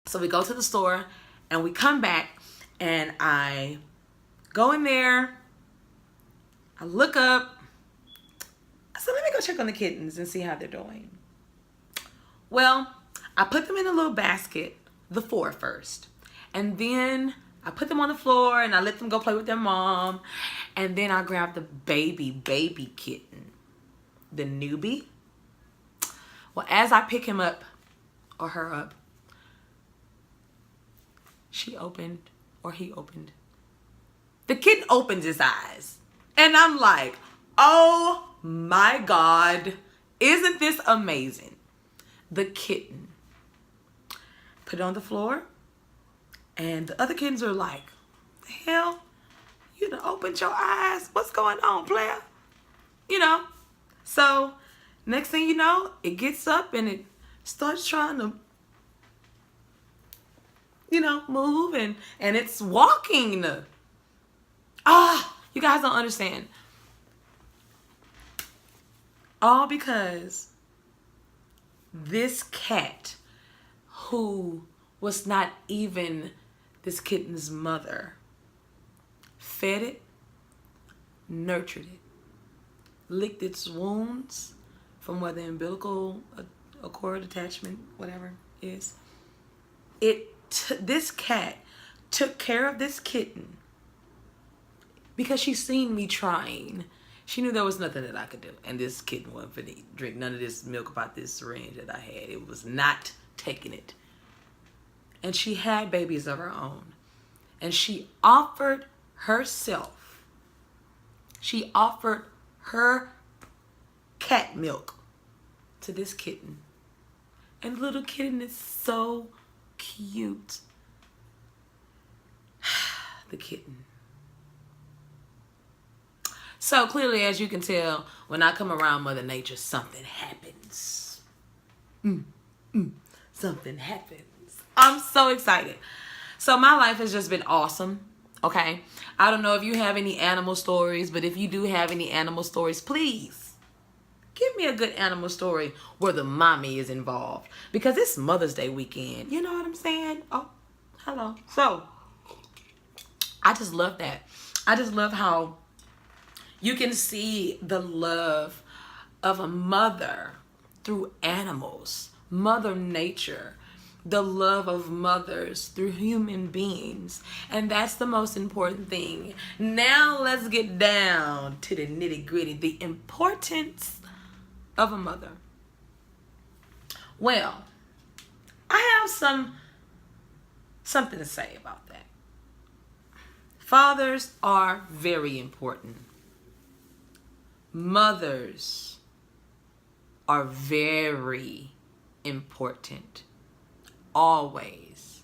So we go to the store and we come back and I go in there. I look up. I said, let me go check on the kittens and see how they're doing. Well, I put them in a little basket, the 4 first. And then I put them on the floor and I let them go play with their mom. And then I grabbed the baby kitten, the newbie. Well, as I pick him up, or her up, he opened. The kitten opens his eyes. And I'm like, oh my God, isn't this amazing? The kitten. Put it on the floor. And the other kittens are like, the hell? You done opened your eyes. What's going on, player? You know. So, next thing you know, it gets up and it starts trying to, you know, move. And it's walking. You guys don't understand. All because this cat, who was not even this kitten's mother, fed it, nurtured it, licked its wounds from where the umbilical cord attachment, whatever is. This cat took care of this kitten because she seen me trying. She knew there was nothing that I could do. And this kitten wasn't finna drink none of this milk about this syringe that I had. It was not taking it. And she had babies of her own. And she offered herself. She offered her cat milk to this kitten. And the little kitten is so cute. The kitten. So clearly, as you can tell, when I come around Mother Nature, something happens. Something happens. I'm so excited. So my life has just been awesome. Okay. I don't know if you have any animal stories, but if you do have any animal stories, please give me a good animal story where the mommy is involved. Because it's Mother's Day weekend. You know what I'm saying? Oh, hello. So I just love that. I just love how you can see the love of a mother through animals, Mother Nature, the love of mothers through human beings. And that's the most important thing. Now let's get down to the nitty-gritty, the importance of a mother. Well, I have something to say about that. Fathers are very important. Mothers are very important. Always.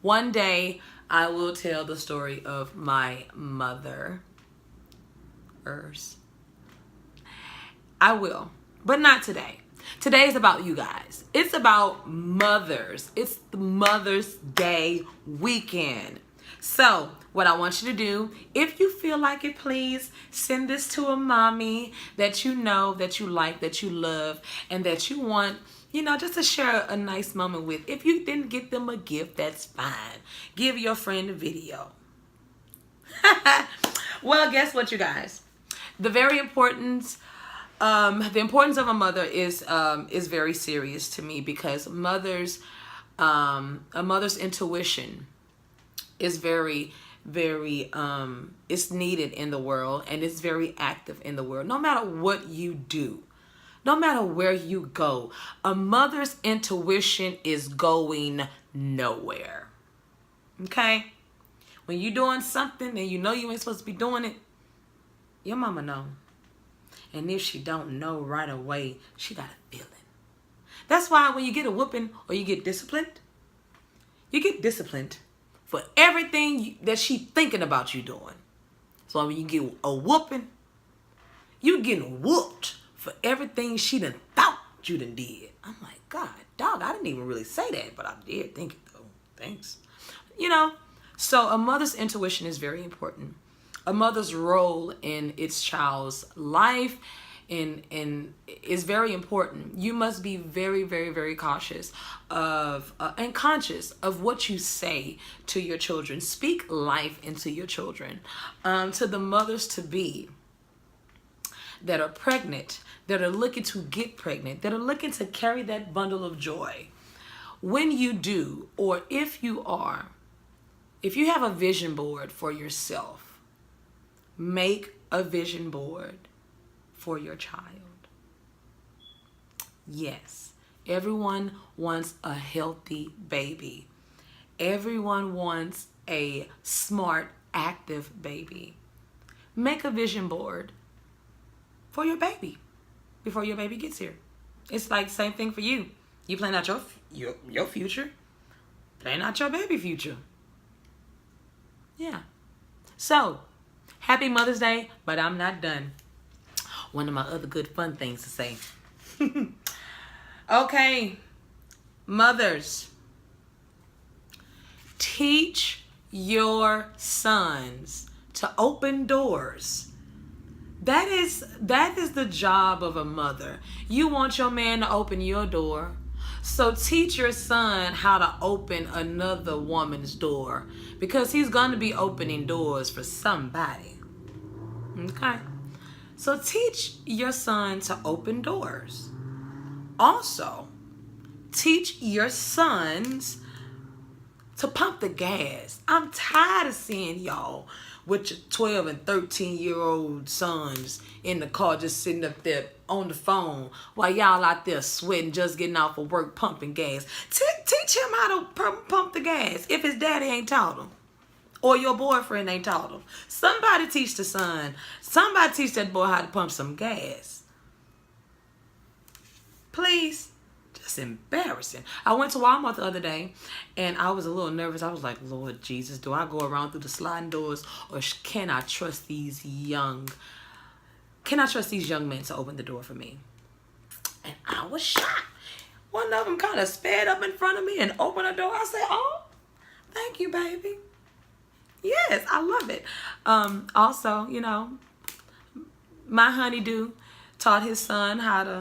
One day I will tell the story of my mother. I will, but not today. Today is about you guys. It's about mothers. It's the Mother's Day weekend. So what I want you to do, if you feel like it, please send this to a mommy that you know, that you like, that you love, and that you want, you know, just to share a nice moment with. If you didn't get them a gift, that's fine. Give your friend a video. Well, guess what, you guys? The importance of a mother is very serious to me, because a mother's intuition is very it's needed in the world, and it's very active in the world. No matter what you do, no matter where you go, a mother's intuition is going nowhere. Okay? When you're doing something and you know you ain't supposed to be doing it, your mama know. And if she don't know right away, she got a feeling. That's why when you get a whooping or you get disciplined for everything that she thinking about you doing. So when you get a whooping, you getting whooped for everything she done thought you done did. I'm like, God, dog, I didn't even really say that, but I did think it though. Thanks. You know, so a mother's intuition is very important. A mother's role in its child's life and is very important. You must be very, very, very cautious of and conscious of what you say to your children. Speak life into your children. To the mothers to be that are pregnant, that are looking to get pregnant, that are looking to carry that bundle of joy. When you do, or if you have a vision board for yourself, make a vision board for your child. Yes, everyone wants a healthy baby. Everyone wants a smart, active baby. Make a vision board for your baby before your baby gets here. It's like same thing for you. You plan out your future. Plan out your baby future. Yeah. So, happy Mother's Day, but I'm not done. One of my other good fun things to say. Okay, mothers, teach your sons to open doors. That is the job of a mother. You want your man to open your door. So teach your son how to open another woman's door, because he's going to be opening doors for somebody. Okay? So teach your son to open doors. Also, teach your sons to pump the gas. I'm tired of seeing y'all with your 12 and 13-year-old sons in the car just sitting up there on the phone while y'all out there sweating, just getting off of work, pumping gas. Teach him how to pump the gas if his daddy ain't taught him or your boyfriend ain't taught him. Somebody teach the son. Somebody teach that boy how to pump some gas. Please. It's embarrassing. I went to Walmart the other day and I was a little nervous. I was like, Lord Jesus, do I go around through the sliding doors, or can I trust these young men to open the door for me? And I was shocked. One of them kind of sped up in front of me and opened the door. I said, oh, thank you, baby. Yes, I love it. Also, my honeydew taught his son how to,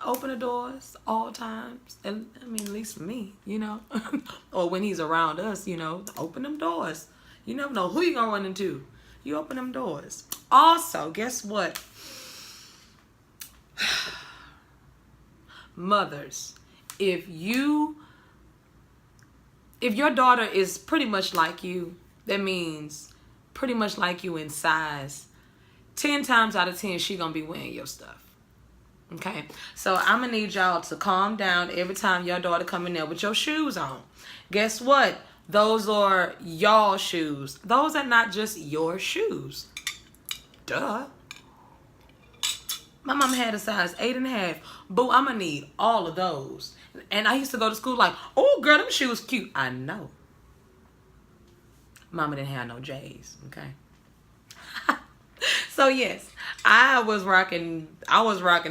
open the doors all times. And I mean, at least for me, or when he's around us, open them doors. You never know who you're going to run into. You open them doors. Also, guess what? Mothers, if your daughter is pretty much like you, that means pretty much like you in size, 10 times out of 10, she going to be wearing your stuff. Okay, so I'm going to need y'all to calm down every time your daughter come in there with your shoes on. Guess what? Those are y'all shoes. Those are not just your shoes. Duh. My mom had a size 8.5. Boo, I'm going to need all of those. And I used to go to school like, oh, girl, them shoes cute. I know. Mama didn't have no J's, okay? So, yes, I was rocking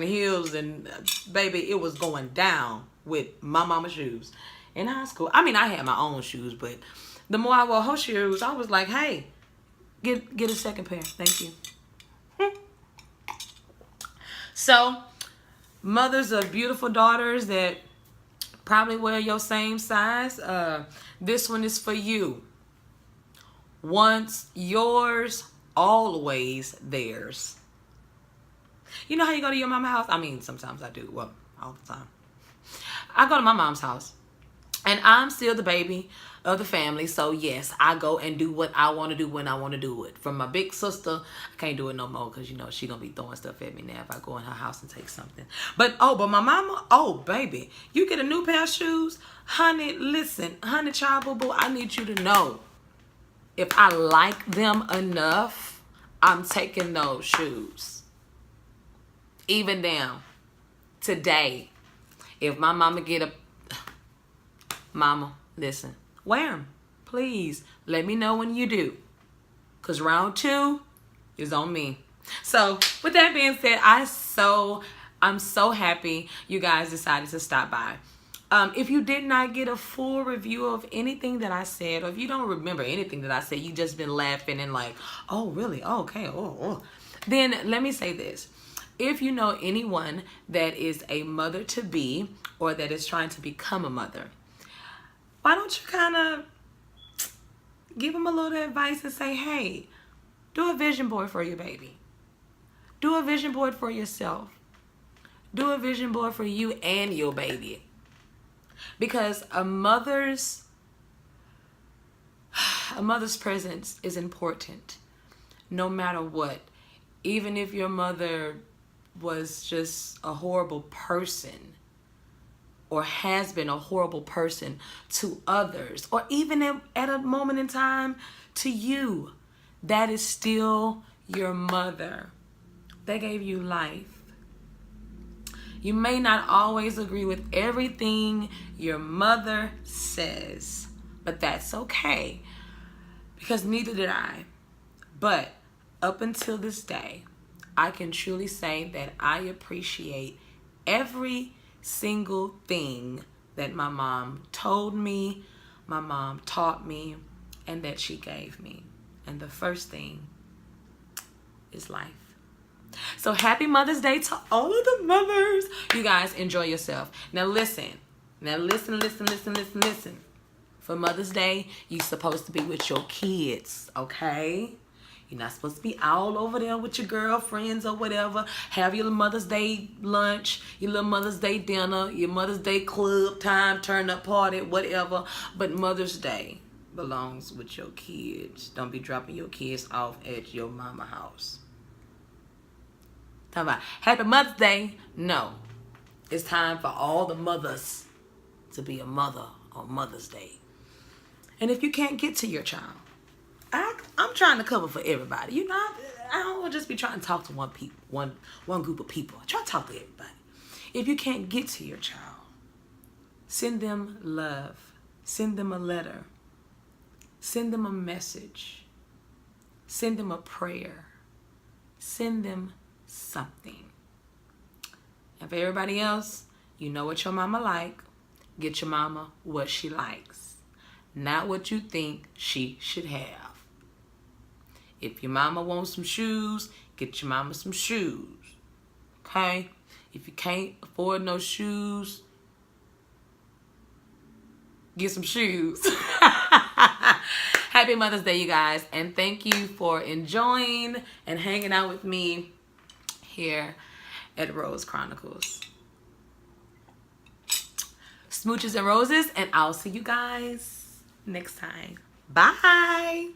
heels, and baby, it was going down with my mama's shoes in high school. I mean, I had my own shoes, but the more I wore her shoes, I was like, hey, get a second pair. Thank you. So, mothers of beautiful daughters that probably wear your same size, this one is for you. Once yours, always theirs. You know how you go to your mama's house? I mean, sometimes I do. Well, all the time. I go to my mom's house, and I'm still the baby of the family. So, yes, I go and do what I want to do when I want to do it. From my big sister, I can't do it no more because, she going to be throwing stuff at me now if I go in her house and take something. But my mama, oh, baby, you get a new pair of shoes? Honey, listen, honey, child, boo-boo, I need you to know. If I like them enough, I'm taking those shoes. Even down today, if my mama mama, listen, wear them. Please, let me know when you do. Because round 2 is on me. So, with that being said, I'm so happy you guys decided to stop by. If you did not get a full review of anything that I said, or if you don't remember anything that I said, you just been laughing and like, oh, really? Oh, okay. Oh. Then let me say this. If you know anyone that is a mother-to-be or that is trying to become a mother, why don't you kind of give them a little advice and say, hey, do a vision board for your baby. Do a vision board for yourself. Do a vision board for you and your baby. Because a mother's presence is important no matter what. Even if your mother was just a horrible person or has been a horrible person to others, or even at a moment in time to you, that is still your mother. They gave you life. You may not always agree with everything your mother says, but that's okay, because neither did I. But up until this day, I can truly say that I appreciate every single thing that my mom told me, my mom taught me, and that she gave me. And the first thing is life. So happy Mother's Day to all of the mothers. You guys enjoy yourself. Now listen. Listen. For Mother's Day, you're supposed to be with your kids, okay? You're not supposed to be all over there with your girlfriends or whatever. Have your Mother's Day lunch, your little Mother's Day dinner, your Mother's Day club time, turn up party, whatever. But Mother's Day belongs with your kids. Don't be dropping your kids off at your mama house. Talking about Happy Mother's Day. No. It's time for all the mothers to be a mother on Mother's Day. And if you can't get to your child, I'm trying to cover for everybody. You know, I don't want to just be trying to talk to one group of people. I try to talk to everybody. If you can't get to your child, send them love. Send them a letter. Send them a message. Send them a prayer. Send them something. And for everybody else, you know what your mama like. Get your mama what she likes, not what you think she should have. If your mama wants some shoes, get your mama some shoes. Okay? If you can't afford no shoes, get some shoes. Happy Mother's Day, you guys. And thank you for enjoying and hanging out with me here at Rose Chronicles. Smooches and roses, and I'll see you guys next time. Bye.